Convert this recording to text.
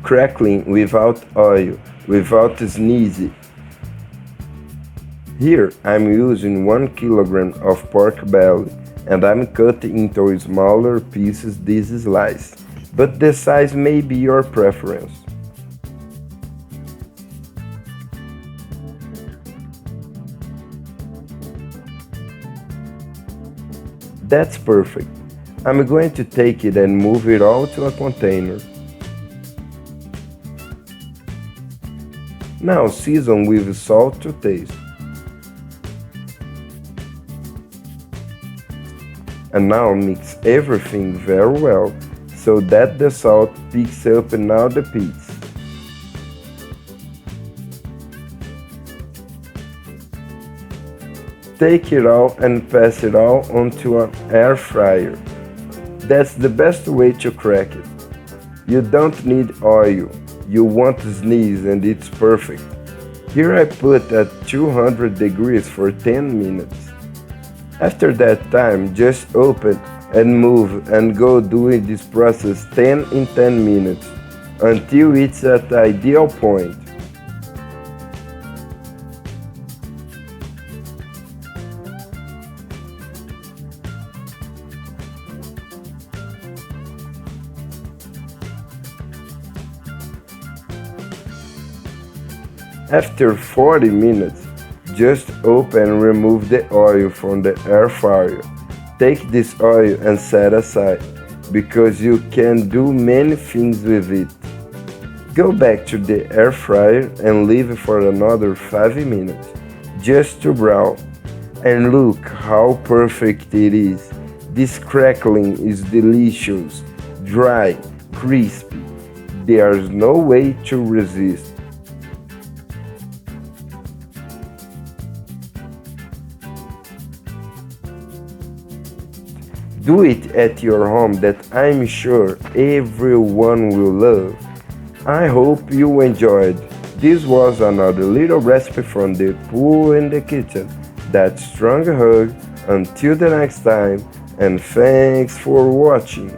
crackling without oil, without sneezing. Here I'm using 1 kilogram of pork belly and I'm cutting into smaller pieces this slice, but the size may be your preference. That's perfect. I'm going to take it and move it all to a container. Now season with salt to taste. And now mix everything very well so that the salt picks up in all the pieces. Take it all and pass it all onto an air fryer. That's the best way to crack it. You don't need oil, you won't sneeze and it's perfect. Here I put at 200 degrees for 10 minutes. After that time, just open and move and go doing this process 10 in 10 minutes until it's at the ideal point. After 40 minutes, just open and remove the oil from the air fryer. Take this oil and set aside, because you can do many things with it. Go back to the air fryer and leave it for another 5 minutes, just to brown. And look how perfect it is. This crackling is delicious, dry, crispy. There's no way to resist. Do it at your home that I'm sure everyone will love. I hope you enjoyed. This was another little recipe from the pool and the kitchen. That strong hug. Until the next time, and thanks for watching.